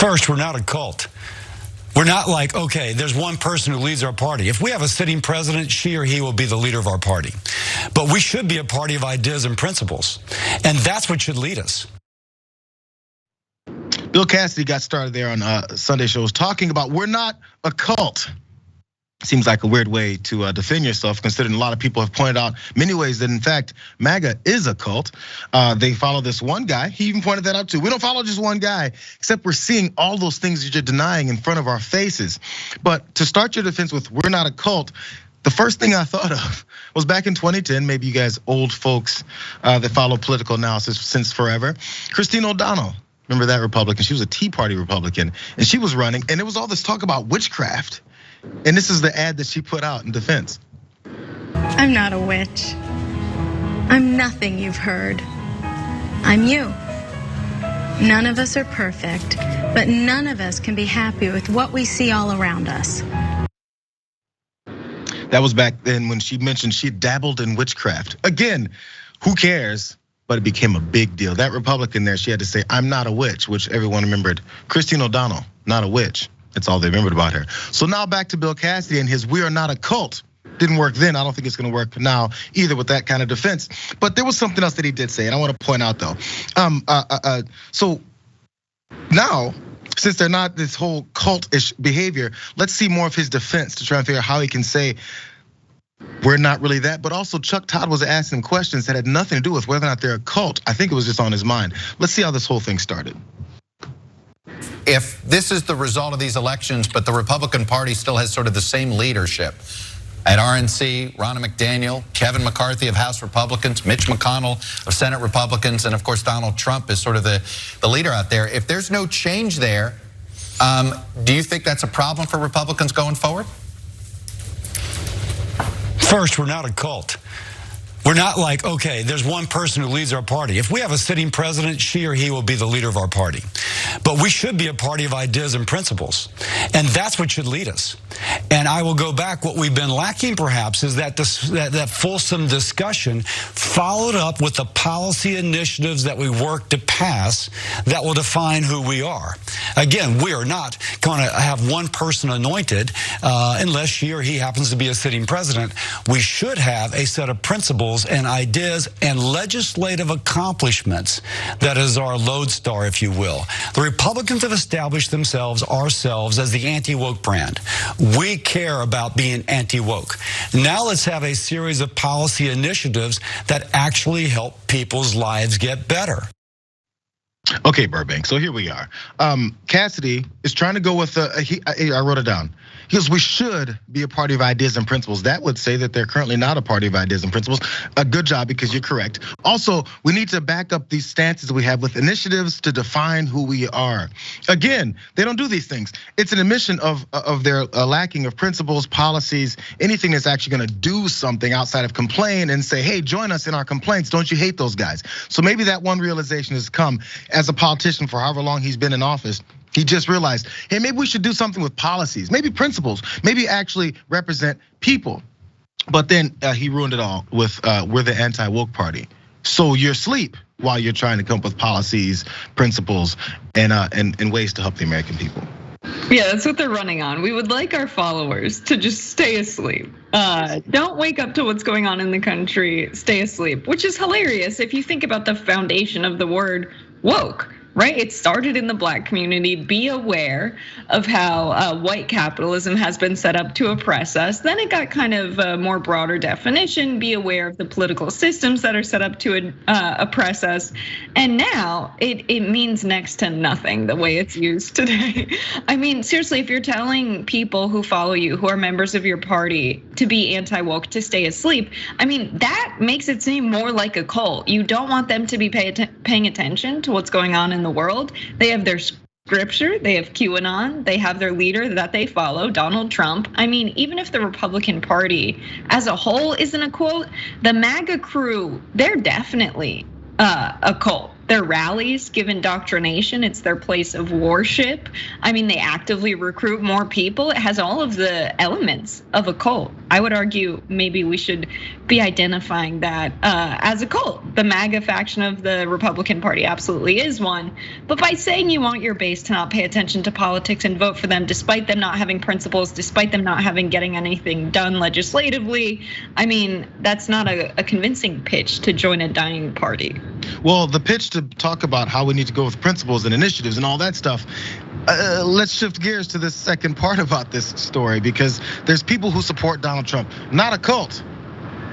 First, we're not a cult. We're not like, okay, there's one person who leads our party. If we have a sitting president, she or he will be the leader of our party. But we should be a party of ideas and principles. And that's what should lead us. Bill Cassidy got started there on Sunday shows talking about we're not a cult. Seems like a weird way to defend yourself, considering a lot of people have pointed out many ways that, in fact, MAGA is a cult. They follow this one guy. He even pointed that out too. We don't follow just one guy, except we're seeing all those things that you're denying in front of our faces. But to start your defense with we're not a cult, the first thing I thought of was back in 2010, maybe you guys old folks that follow political analysis since forever, Christine O'Donnell. Remember that Republican? She was a Tea Party Republican, and she was running, and there was all this talk about witchcraft. And this is the ad that she put out in defense. I'm not a witch. I'm nothing you've heard. I'm you. None of us are perfect, but none of us can be happy with what we see all around us. That was back then when she mentioned she dabbled in witchcraft. Again, who cares? But it became a big deal. That Republican there, she had to say, I'm not a witch, which everyone remembered. Christine O'Donnell, not a witch. That's all they remembered about her. So now back to Bill Cassidy and his we are not a cult. Didn't work then, I don't think it's gonna work now either with that kind of defense. But there was something else that he did say, and I wanna point out though. So now, since they're not this whole cult-ish behavior, let's see more of his defense to try and figure out how he can say, we're not really that, but also Chuck Todd was asking questions that had nothing to do with whether or not they're a cult. I think it was just on his mind. Let's see how this whole thing started. If this is the result of these elections, but the Republican Party still has sort of the same leadership at RNC, Ronna McDaniel, Kevin McCarthy of House Republicans, Mitch McConnell of Senate Republicans, and of course Donald Trump is sort of the leader out there. If there's no change there, do you think that's a problem for Republicans going forward? First, we're not a cult. We're not like, okay, there's one person who leads our party. If we have a sitting president, she or he will be the leader of our party. But we should be a party of ideas and principles. And that's what should lead us. And I will go back, what we've been lacking perhaps is that fulsome discussion followed up with the policy initiatives that we work to pass that will define who we are. Again, we are not going to have one person anointed unless she or he happens to be a sitting president. We should have a set of principles and ideas and legislative accomplishments that is our lodestar, if you will. The Republicans have established ourselves as the anti-woke brand. We care about being anti-woke. Now let's have a series of policy initiatives that actually help people's lives get better. Okay, Burbank, so here we are. Cassidy is trying to go with, I wrote it down. He goes, we should be a party of ideas and principles. That would say that they're currently not a party of ideas and principles. A good job, because you're correct. Also, we need to back up these stances we have with initiatives to define who we are. Again, they don't do these things. It's an admission of their lacking of principles, policies, anything that's actually gonna do something outside of complain and say, hey, join us in our complaints. Don't you hate those guys? So maybe that one realization has come as a politician for however long he's been in office. He just realized, hey, maybe we should do something with policies, maybe principles, maybe actually represent people. But then he ruined it all with we're the anti-woke party. So you're asleep while you're trying to come up with policies, principles, and ways to help the American people. Yeah, that's what they're running on. We would like our followers to just stay asleep. Don't wake up to what's going on in the country, stay asleep, which is hilarious if you think about the foundation of the word woke. Right, it started in the Black community. Be aware of how white capitalism has been set up to oppress us. Then it got kind of a more broader definition. Be aware of the political systems that are set up to oppress us. And now it means next to nothing the way it's used today. I mean, seriously, if you're telling people who follow you, who are members of your party, to be anti-woke, to stay asleep, I mean, that makes it seem more like a cult. You don't want them to be paying attention to what's going on in the world. They have their scripture, they have QAnon, they have their leader that they follow, Donald Trump. I mean, even if the Republican Party as a whole isn't a quote, the MAGA crew, they're definitely a cult. their rallies give indoctrination. It's their place of worship. I mean, they actively recruit more people. It has all of the elements of a cult. I would argue maybe we should be identifying that as a cult. The MAGA faction of the Republican Party absolutely is one. But by saying you want your base to not pay attention to politics and vote for them, despite them not having principles, despite them not getting anything done legislatively, I mean, that's not a convincing pitch to join a dying party. Well, the pitch to talk about how we need to go with principles and initiatives and all that stuff. Let's shift gears to the second part about this story, because there's people who support Donald Trump, not a cult.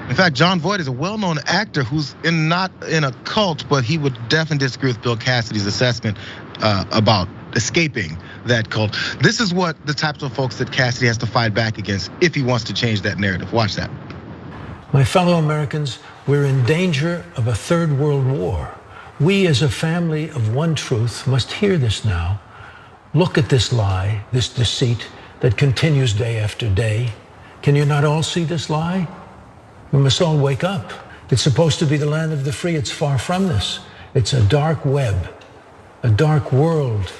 In fact, Jon Voight is a well-known actor who's not in a cult, but he would definitely disagree with Bill Cassidy's assessment about escaping that cult. This is what the types of folks that Cassidy has to fight back against if he wants to change that narrative. Watch that. My fellow Americans, we're in danger of a third world war. We as a family of one truth must hear this now. Look at this lie, this deceit that continues day after day. Can you not all see this lie? We must all wake up. It's supposed to be the land of the free. It's far from this. It's a dark web, a dark world,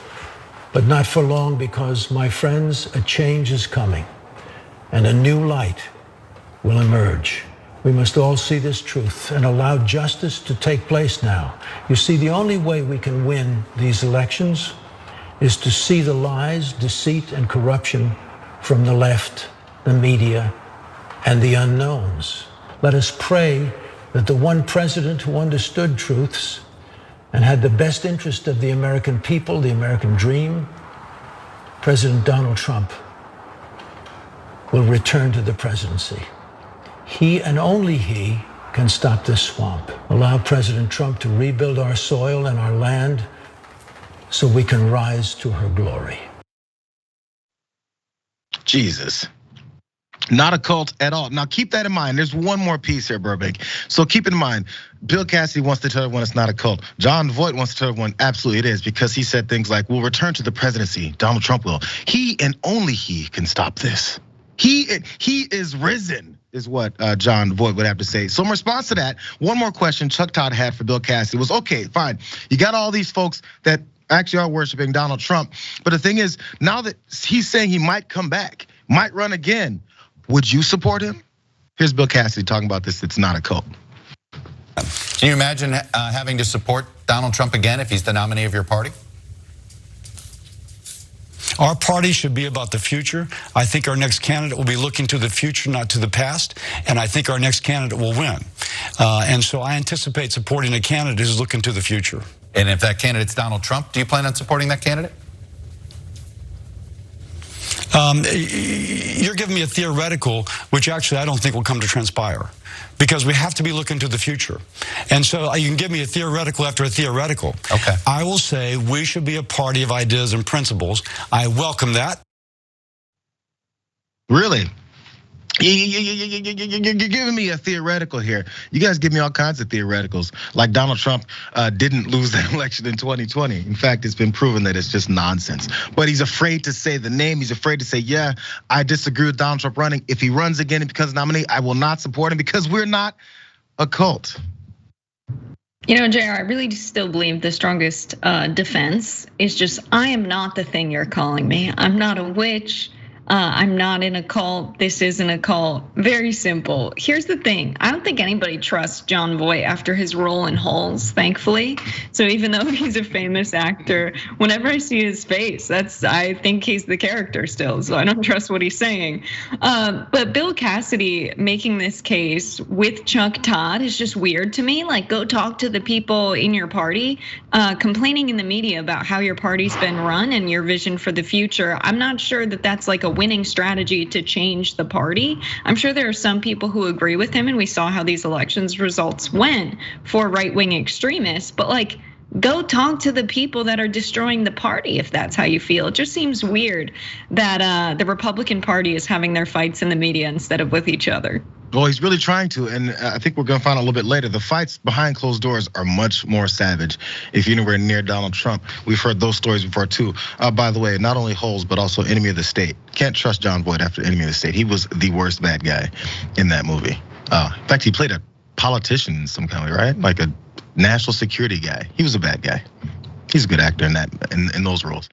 but not for long, because, my friends, a change is coming and a new light will emerge. We must all see this truth and allow justice to take place now. You see, the only way we can win these elections is to see the lies, deceit, and corruption from the left, the media, and the unknowns. Let us pray that the one president who understood truths and had the best interest of the American people, the American dream, President Donald Trump, will return to the presidency. He and only he can stop this swamp. Allow President Trump to rebuild our soil and our land so we can rise to her glory. Jesus. Not a cult at all. Now keep that in mind. There's one more piece here, Burbank. So keep in mind, Bill Cassidy wants to tell everyone it's not a cult. Jon Voight wants to tell everyone absolutely it is, because he said things like, we'll return to the presidency. Donald Trump will. He and only he can stop this. He is risen, is what Jon Voight would have to say. So in response to that, one more question Chuck Todd had for Bill Cassidy was, okay, fine. You got all these folks that actually are worshiping Donald Trump. But the thing is, now that he's saying he might come back, might run again, would you support him? Here's Bill Cassidy talking about this. It's not a cult. Can you imagine having to support Donald Trump again if he's the nominee of your party? Our party should be about the future. I think our next candidate will be looking to the future, not to the past. And I think our next candidate will win. And so I anticipate supporting a candidate who's looking to the future. And if that candidate's Donald Trump, do you plan on supporting that candidate? You're giving me a theoretical, which actually I don't think will come to transpire, because we have to be looking to the future. And so you can give me a theoretical after a theoretical. Okay. I will say we should be a party of ideas and principles. I welcome that. Really? You're giving me a theoretical here. You guys give me all kinds of theoreticals. Like Donald Trump didn't lose that election in 2020. In fact, it's been proven that it's just nonsense. But he's afraid to say the name. He's afraid to say, yeah, I disagree with Donald Trump running. If he runs again and becomes nominee, I will not support him, because we're not a cult. You know, Jayar, I really still believe the strongest defense is just, I am not the thing you're calling me. I'm not a witch. I'm not in a cult. This isn't a cult. Very simple. Here's the thing. I don't think anybody trusts Jon Voight after his role in Holes, thankfully. So even though he's a famous actor, whenever I see his face, I think he's the character still. So I don't trust what he's saying. But Bill Cassidy making this case with Chuck Todd is just weird to me. Like, go talk to the people in your party, complaining in the media about how your party's been run and your vision for the future. I'm not sure that that's like a winning strategy to change the party. I'm sure there are some people who agree with him, and we saw how these elections results went for right-wing extremists, but like, go talk to the people that are destroying the party if that's how you feel. It just seems weird that the Republican Party is having their fights in the media instead of with each other. Well, he's really trying to, and I think we're gonna find out a little bit later. The fights behind closed doors are much more savage if you're anywhere near Donald Trump. We've heard those stories before too. By the way, not only Holes, but also Enemy of the State. Can't trust Jon Voight after Enemy of the State. He was the worst bad guy in that movie. In fact, he played a politician in some kind of way, right? Like a national security guy. He was a bad guy. He's a good actor in those roles.